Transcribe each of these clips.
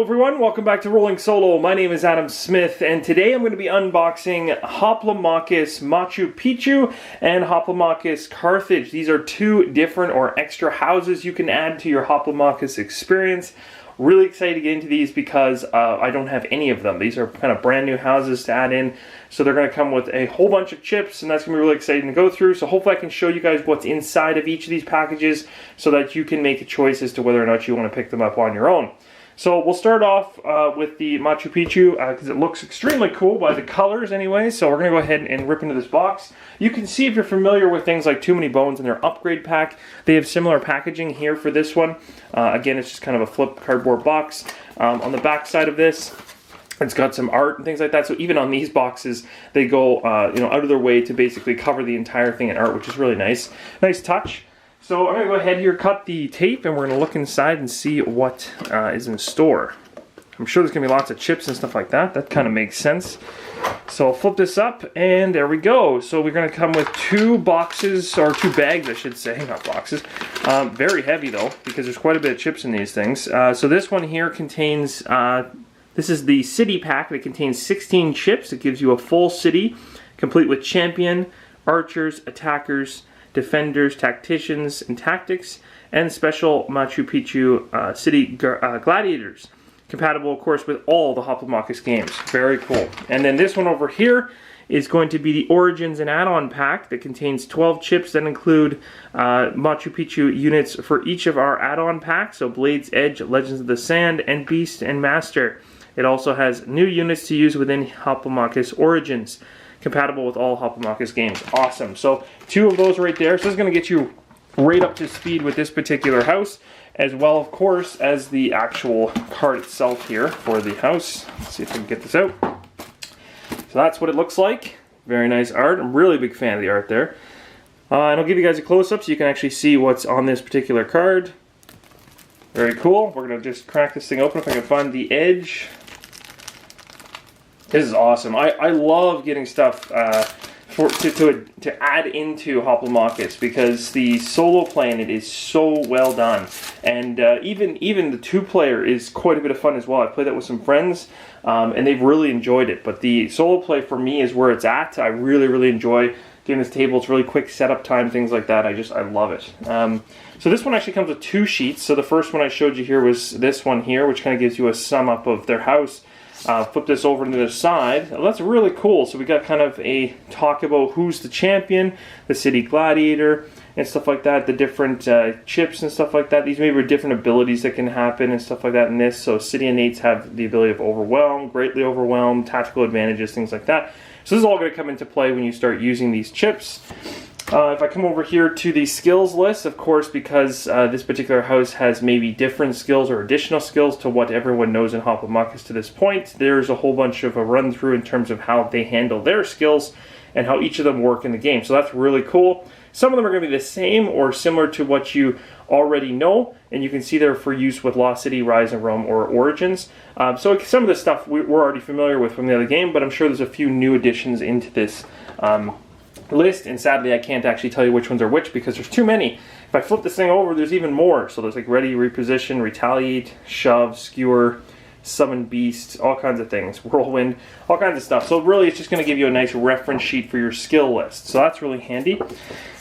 everyone, welcome back to Rolling Solo. My name is Adam Smith, and today I'm going to be unboxing Hoplomachus Machu Picchu and Hoplomachus Carthage. These are two different or extra houses you can add to your Hoplomachus experience. Really excited to get into these because I don't have any of them. These are kind of brand new houses to add in, so they're going to come with a whole bunch of chips, and that's going to be really exciting to go through. So hopefully I can show you guys what's inside of each of these packages so that you can make a choice as to whether or not you want to pick them up on your own. So we'll start off with the Machu Picchu because it looks extremely cool by the colors anyway. So we're going to go ahead and rip into this box. You can see, if you're familiar with things like Too Many Bones and their upgrade pack, they have similar packaging here for this one. Again, it's just kind of a flip cardboard box. On the back side of this, it's got some art and things like that. So even on these boxes, they go out of their way to basically cover the entire thing in art, which is really nice. Nice touch. So I'm going to go ahead here, cut the tape, and we're going to look inside and see what is in store. I'm sure there's going to be lots of chips and stuff like that. That kind of makes sense. So I'll flip this up, and there we go. So we're going to come with two boxes, or two bags, I should say, not boxes. Very heavy, though, because there's quite a bit of chips in these things. So this one here contains, this is the city pack that contains 16 chips. It gives you a full city, complete with champion, archers, attackers, defenders, tacticians, and tactics, and special Machu Picchu city gladiators. Compatible, of course, with all the Hoplomachus games. Very cool. And then this one over here is going to be the Origins and Add-on pack that contains 12 chips that include Machu Picchu units for each of our add-on packs. So Blades, Edge, Legends of the Sand, and Beast and Master. It also has new units to use within Hoplomachus Origins. Compatible with all Hoplomachus games. Awesome. So two of those right there. So this is going to get you right up to speed with this particular house, as well, of course, as the actual card itself here for the house. Let's see if I can get this out. So that's what it looks like. Very nice art. I'm really a big fan of the art there. And I'll give you guys a close-up so you can actually see what's on this particular card. Very cool. We're going to just crack this thing open if I can find the edge. This is awesome. I love getting stuff to add into Hoplomachus because the solo play in it is so well done, and even the two-player is quite a bit of fun as well. I played that with some friends, and they've really enjoyed it. But the solo play for me is where it's at. I really enjoy getting this table. It's really quick setup time, things like that. I love it. So this one actually comes with two sheets. So the first one I showed you here was this one here, which kind of gives you a sum up of their house. Flip this over to the side. Well, that's really cool. So we got kind of a talk about who's the champion, the city gladiator, and stuff like that. The different chips and stuff like that. These maybe are different abilities that can happen and stuff like that in this. So city innates have the ability of overwhelm, greatly overwhelm, tactical advantages, things like that. So this is all going to come into play when you start using these chips. If I come over here to the skills list, of course, because this particular house has maybe different skills or additional skills to what everyone knows in Hoplomachus to this point, there's a whole bunch of a run-through in terms of how they handle their skills and how each of them work in the game. So that's really cool. Some of them are going to be the same or similar to what you already know, and you can see they're for use with Lost City, Rise and Roam, or Origins. So some of the stuff we're already familiar with from the other game, but I'm sure there's a few new additions into this list, and sadly I can't actually tell you which ones are which because there's too many. If I flip this thing over, there's even more. So there's like Ready, Reposition, Retaliate, Shove, Skewer, Summon Beast, all kinds of things, Whirlwind, all kinds of stuff. So really it's just going to give you a nice reference sheet for your skill list. So that's really handy.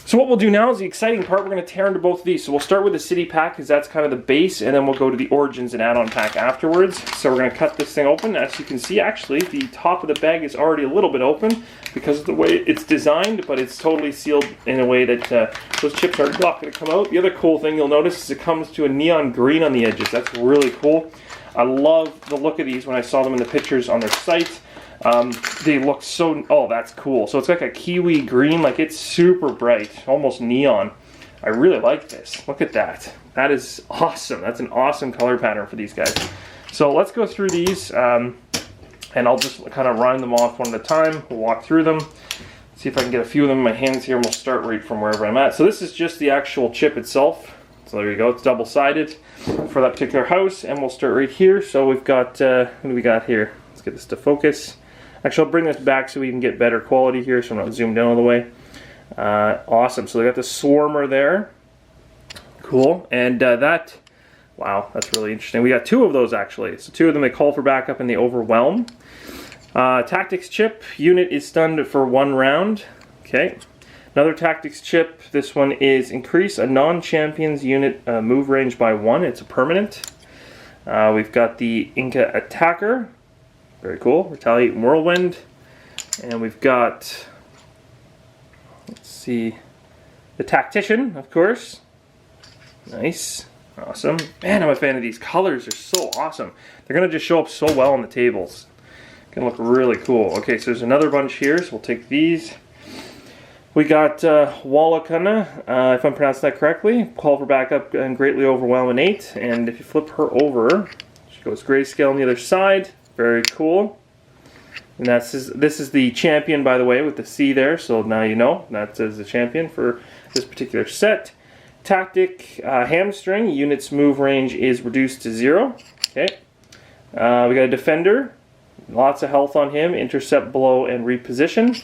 So what we'll do now is the exciting part. We're going to tear into both of these. So we'll start with the city pack because that's kind of the base, and then we'll go to the Origins and Add-on pack afterwards. So we're going to cut this thing open. As you can see, actually, the top of the bag is already a little bit open because of the way it's designed, but it's totally sealed in a way that those chips are not going to come out. The other cool thing you'll notice is it comes to a neon green on the edges. That's really cool. I love the look of these when I saw them in the pictures on their site. They look so, oh, that's cool. So it's like a kiwi green, like it's super bright, almost neon. I really like this. Look at that. That is awesome. That's an awesome color pattern for these guys. So let's go through these, and I'll just kind of rhyme them off one at a time. We'll walk through them. See if I can get a few of them in my hands here, and we'll start right from wherever I'm at. So this is just the actual chip itself. So there you go. It's double-sided for that particular house, and we'll start right here. So we've got, what do we got here? Let's get this to focus. Actually, I'll bring this back so we can get better quality here, so I'm not zoomed in all the way. Awesome. So they got the Swarmer there. Cool. And that Wow, that's really interesting. We got 2 of those actually. So 2 of them, they call for backup and they overwhelm. Tactics chip, unit is stunned for 1 round. Okay. Another tactics chip, this one is increase a non-champion's unit move range by 1. It's a permanent. We've got the Inca attacker. Very cool. Retaliate and whirlwind. And we've got, let's see, the tactician, of course. Nice. Awesome. Man, I'm a fan of these. Colors are so awesome. They're going to just show up so well on the tables. Going to look really cool. Okay, so there's another bunch here, so we'll take these. We got Walla Cuna, if I'm pronouncing that correctly. Call for backup and greatly overwhelm an 8. And if you flip her over, she goes grayscale on the other side. Very cool. And this is the champion, by the way, with the C there. So now you know that is the champion for this particular set. Tactic hamstring. Unit's move range is reduced to 0. Okay. We got a defender. Lots of health on him. Intercept, blow, and reposition.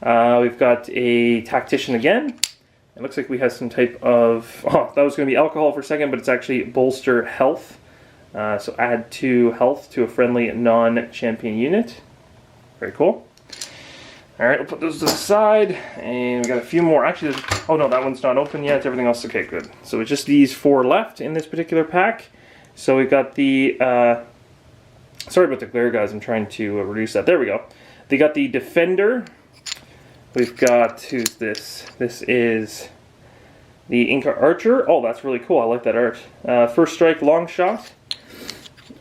We've got a tactician again. It looks like we have some type of... Oh, that was going to be alcohol for a second, but it's actually bolster health. So add 2 health to a friendly non-champion unit. Very cool. Alright, we'll put those to the side. And we got a few more. Actually, oh no, that one's not open yet. Everything else, okay, good. So it's just these 4 left in this particular pack. So we've got the... sorry about the glare, guys. I'm trying to reduce that. There we go. They got the defender. We've got, who's this? This is the Inca Archer. Oh, that's really cool. I like that art. First strike, long shot.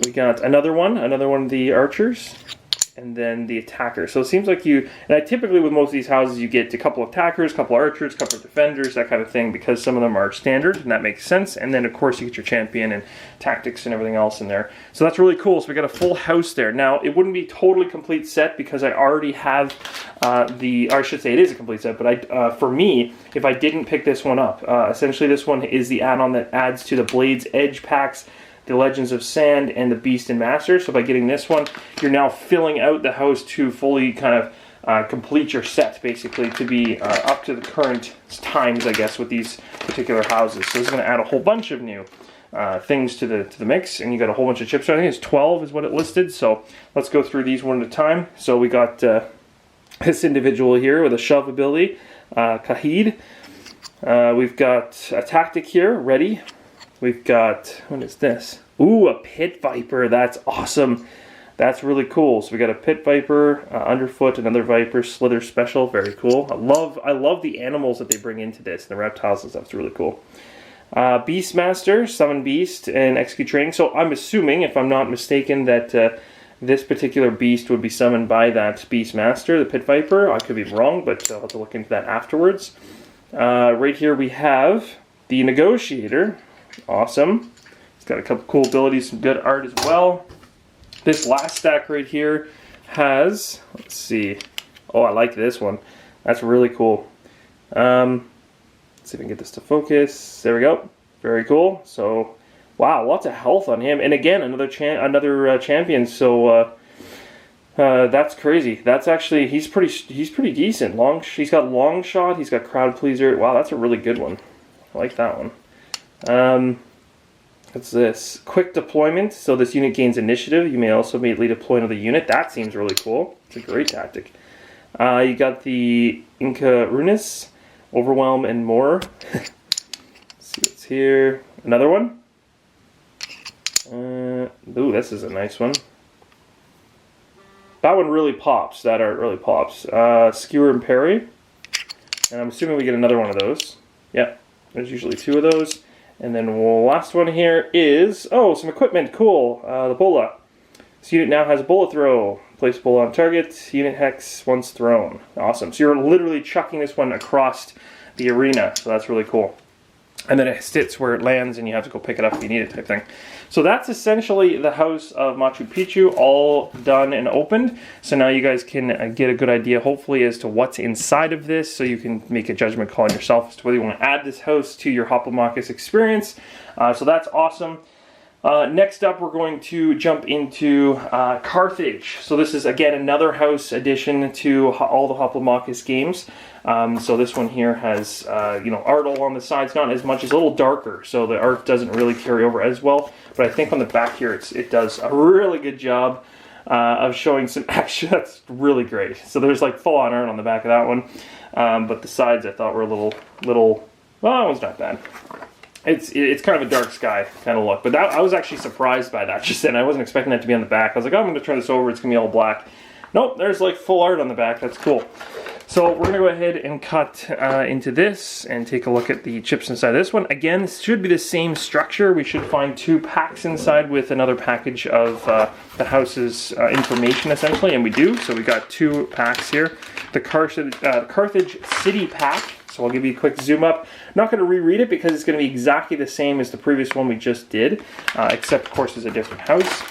We got another one of the archers. And then the attacker. So it seems like you, and I typically with most of these houses you get a couple of attackers, a couple of archers, a couple of defenders, that kind of thing, because some of them are standard, and that makes sense. And then of course you get your champion and tactics and everything else in there. So that's really cool. So we got a full house there. Now it wouldn't be totally complete set because I already have or I should say it is a complete set, but for me, if I didn't pick this one up, essentially this one is the add-on that adds to the Blade's Edge packs, the Legends of Sand, and the Beast and Master. So by getting this one, you're now filling out the house to fully kind of complete your set, basically, to be up to the current times, I guess, with these particular houses. So this is going to add a whole bunch of new things to the mix, and you got a whole bunch of chips. So I think it's 12 is what it listed. So let's go through these one at a time. So we got this individual here with a shove ability, Kahid. We've got a tactic here, ready. We've got, what is this? Ooh, a pit viper. That's awesome. That's really cool. So we got a pit viper, underfoot, another viper, slither special. Very cool. I love the animals that they bring into this. The reptiles and stuff. It's really cool. Beastmaster, summon beast, and execute training. So I'm assuming, if I'm not mistaken, that this particular beast would be summoned by that Beastmaster, the pit viper. I could be wrong, but I'll have to look into that afterwards. Right here we have the negotiator. Awesome. It's got a couple cool abilities, some good art as well. This last stack right here has, let's see. Oh, I like this one. That's really cool. Let's see if I can get this to focus. There we go. Very cool. So, wow, lots of health on him. And again, another champion. So that's crazy. That's actually, he's pretty decent. He's got long shot. He's got crowd pleaser. Wow, that's a really good one. I like that one. What's this? Quick deployment. So this unit gains initiative. You may also immediately deploy another unit. That seems really cool. It's a great tactic. You got the Inca Runis, Overwhelm, and more. Let's see what's here. Another one. Ooh, this is a nice one. That one really pops. That art really pops. Skewer and Parry. And I'm assuming we get another one of those. Yeah, there's usually 2 of those. And then the last one here is, oh, some equipment, cool, the bola. This unit now has a bola throw. Place bola on target, unit hex once thrown. Awesome. So you're literally chucking this one across the arena, so that's really cool. And then it sits where it lands and you have to go pick it up if you need it type thing. So that's essentially the house of Machu Picchu, all done and opened. So now you guys can get a good idea, hopefully, as to what's inside of this, so you can make a judgment call on yourself as to whether you want to add this house to your Hoplomachus experience. So that's awesome. Next up, we're going to jump into Carthage. So this is, again, another house addition to all the Hoplomachus games. So this one here has, art all on the sides, not as much, it's a little darker, so the art doesn't really carry over as well. But I think on the back here, it does a really good job of showing some action. That's really great. So there's like full-on art on the back of that one. But the sides I thought were a little, well, it was not bad. It's kind of a dark sky kind of look, but I was actually surprised by that just then. I wasn't expecting that to be on the back. I was like, oh, I'm going to turn this over, it's going to be all black. Nope, there's like full art on the back. That's cool. So we're going to go ahead and cut into this and take a look at the chips inside this one. Again, this should be the same structure. We should find 2 packs inside with another package of the house's information, essentially, and we do. So we got 2 packs here. The Carthage City pack. So I'll give you a quick zoom up. I'm not going to reread it because it's going to be exactly the same as the previous one we just did, except of course it's a different house.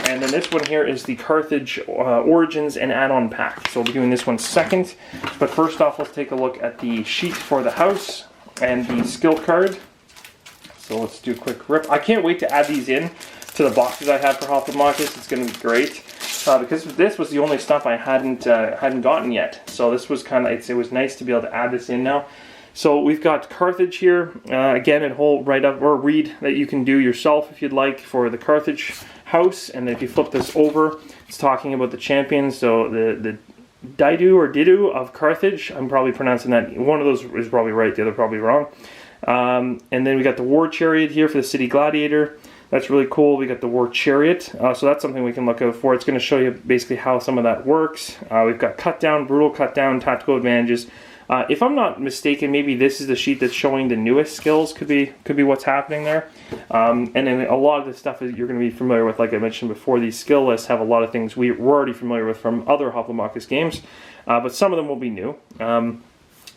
And then this one here is the Carthage Origins and Add-on pack. So we'll be doing this one second. But first off, let's take a look at the sheet for the house and the skill card. So let's do a quick rip. I can't wait to add these in to the boxes I have for Hoplomachus. It's going to be great. Because this was the only stuff I hadn't gotten yet. So this was it was nice to be able to add this in now. So we've got Carthage here. Again, a whole write-up or read that you can do yourself if you'd like for the Carthage house. And if you flip this over, it's talking about the champions. So the Dido of Carthage. I'm probably pronouncing that. One of those is probably right, the other probably wrong. And then we got the War Chariot here for the City Gladiator. That's really cool. We got the War Chariot, so that's something we can look out for. It's going to show you basically how some of that works. We've got cut down, brutal cut down, tactical advantages. If I'm not mistaken, maybe this is the sheet that's showing the newest skills. Could be what's happening there. And then a lot of the stuff that you're going to be familiar with, like I mentioned before. These skill lists have a lot of things we're already familiar with from other Hoplomachus games, but some of them will be new.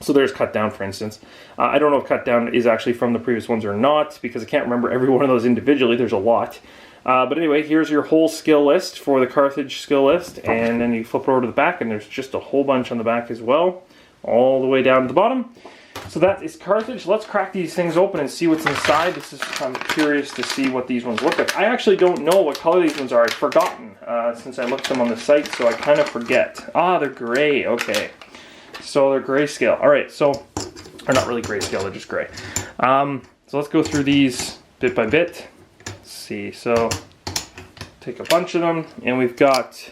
So there's Cut Down, for instance. I don't know if Cut Down is actually from the previous ones or not, because I can't remember every one of those individually. There's a lot. But anyway, here's your whole skill list for the Carthage skill list. And then you flip over to the back, and there's just a whole bunch on the back as well, all the way down to the bottom. So that is Carthage. Let's crack these things open and see what's inside. I'm curious to see what these ones look like. I actually don't know what color these ones are. I've forgotten since I looked them on the site, so I kind of forget. Ah, they're gray. Okay. So they're grayscale. All right, so, or not really grayscale, they're just gray. So let's go through these bit by bit. Let's see, so take a bunch of them, and we've got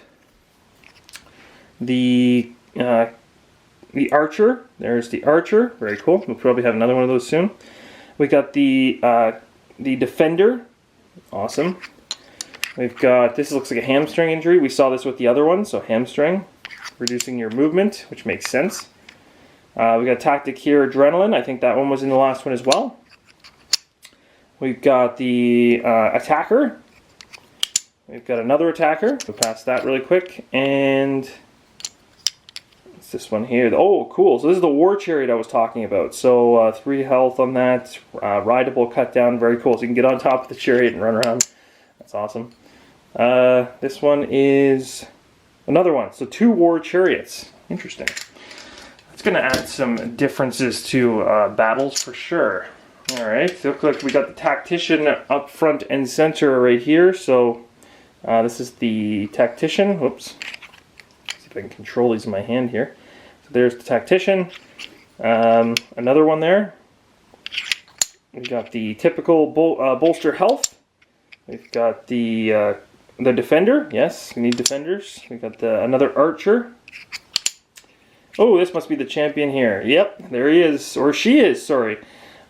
the Archer. There's the Archer, very cool. We'll probably have another one of those soon. We got the Defender, awesome. We've got, this looks like a hamstring injury. We saw this with the other one, so hamstring. Reducing your movement, which makes sense. We got Tactic here, Adrenaline. I think that one was in the last one as well. We've got the Attacker. We've got another Attacker. We'll pass that really quick. And it's this one here. Oh, cool. So this is the War Chariot I was talking about. So 3 health on that. Rideable cut down. Very cool. So you can get on top of the chariot and run around. That's awesome. This one is another one. So 2 War Chariots. Interesting. It's going to add some differences to battles for sure. Alright, so look like we got the Tactician up front and center right here. So this is the Tactician. Whoops. See if I can control these in my hand here. So there's the Tactician. Another one there. We've got the typical bolster health. We've got the Defender. Yes, we need defenders. We've got another Archer. Oh, this must be the champion here. Yep, there he is. Or she is, sorry.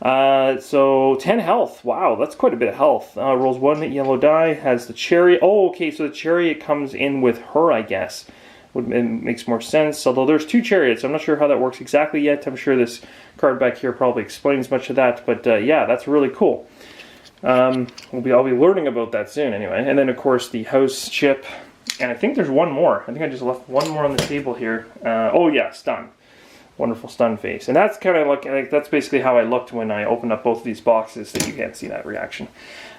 So 10 health. Wow, that's quite a bit of health. Rolls 1 yellow die. Has the Chariot. Oh, okay, so the Chariot comes in with her, I guess. It makes more sense. Although there's 2 Chariots. I'm not sure how that works exactly yet. I'm sure this card back here probably explains much of that. But yeah, that's really cool. I'll be learning about that soon anyway. And then, of course, the house chip. And I think there's one more. I think I just left one more on the table here. Oh, yeah, stun. Wonderful stun face. And that's kind of like that's basically how I looked when I opened up both of these boxes, so you can't see that reaction.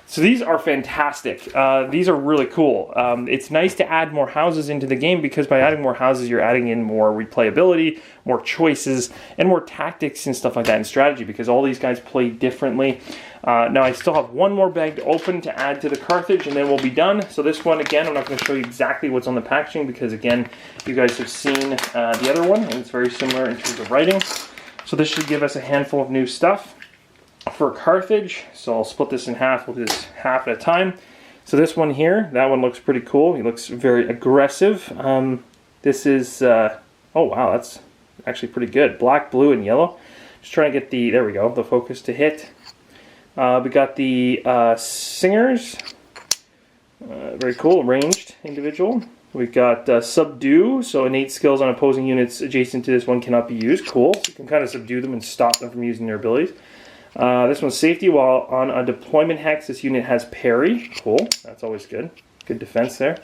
So these are fantastic. These are really cool. It's nice to add more houses into the game, because by adding more houses, you're adding in more replayability, more choices, and more tactics and stuff like that, and strategy, because all these guys play differently. Now I still have one more bag to open to add to the Carthage, and then we'll be done. So this one, again, I'm not going to show you exactly what's on the packaging because, again, you guys have seen the other one, and it's very similar in terms of writing. So this should give us a handful of new stuff for Carthage. So I'll split this in half. We'll do this half at a time. So this one here, that one looks pretty cool. He looks very aggressive. This is, oh wow, that's actually pretty good. Black, blue, and yellow. Just trying to get the, there we go, the focus to hit. We got the singers. Very cool, ranged individual. We got subdue, so innate skills on opposing units adjacent to this one cannot be used. Cool, so you can kind of subdue them and stop them from using their abilities. This one's safety. While on a deployment hex, this unit has parry. Cool, that's always good. Good defense there.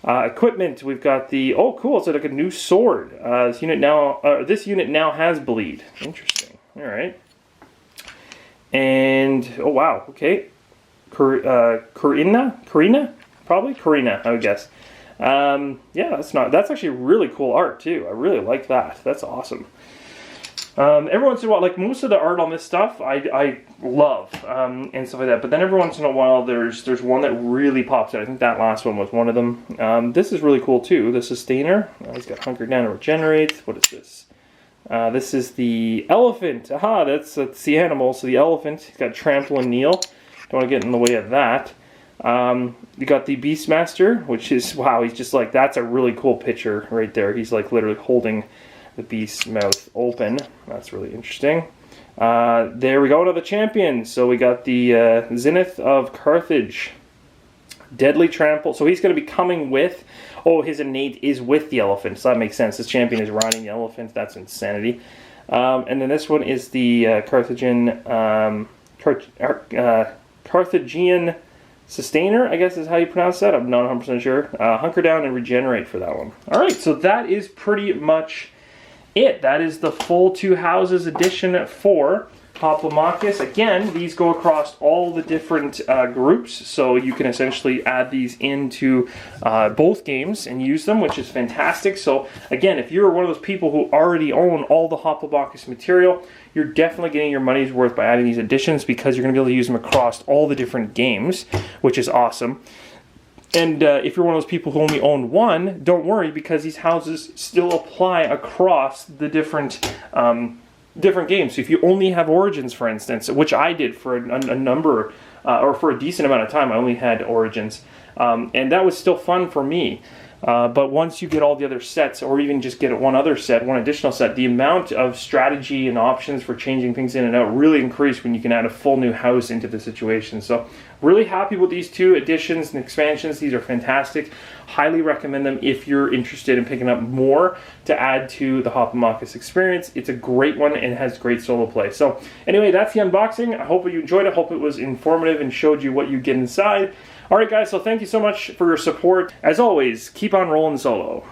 Equipment, we've got the, oh cool, it's like a new sword. This unit now has bleed. Interesting. All right. And, oh wow, okay. Karina, probably? Karina, I would guess. Yeah, that's actually really cool art too. I really like that. That's awesome. Every once in a while, like most of the art on this stuff, I love and stuff like that. But then every once in a while, there's one that really pops out. I think that last one was one of them. This is really cool too. The Sustainer. He's got hunkered down and regenerates. What is this? This is the elephant. Aha, that's the animal. So the elephant. He's got trample and kneel. Don't want to get in the way of that. You got the Beastmaster, which is, wow, he's just like, that's a really cool picture right there. He's like literally holding the beast's mouth open. That's really interesting. There we go, another champion. So we got the Zenith of Carthage. Deadly Trample. So he's going to be coming with, oh, his innate is with the elephant. So that makes sense. This champion is riding the elephant. That's insanity. And then this one is the Carthaginian Sustainer, I guess is how you pronounce that. I'm not 100% sure. Hunker down and regenerate for that one. All right, so that is pretty much it. That is the full Two Houses edition for Hoplomachus. Again, these go across all the different groups, so you can essentially add these into both games and use them, which is fantastic. So again, if you're one of those people who already own all the Hoplomachus material, you're definitely getting your money's worth by adding these additions because you're going to be able to use them across all the different games, which is awesome. And if you're one of those people who only own one, don't worry because these houses still apply across the different games. So if you only have Origins, for instance, which I did for a number, or for a decent amount of time, I only had Origins. And that was still fun for me. But once you get all the other sets, or even just get one additional set, the amount of strategy and options for changing things in and out really increase when you can add a full new house into the situation. So really happy with these two additions and expansions. These are fantastic. Highly recommend them if you're interested in picking up more to add to the Hoplomachus experience. It's a great one and has great solo play. So anyway, that's the unboxing. I hope you enjoyed it. I hope it was informative and showed you what you get inside. Alright guys, so thank you so much for your support. As always, keep on rolling solo.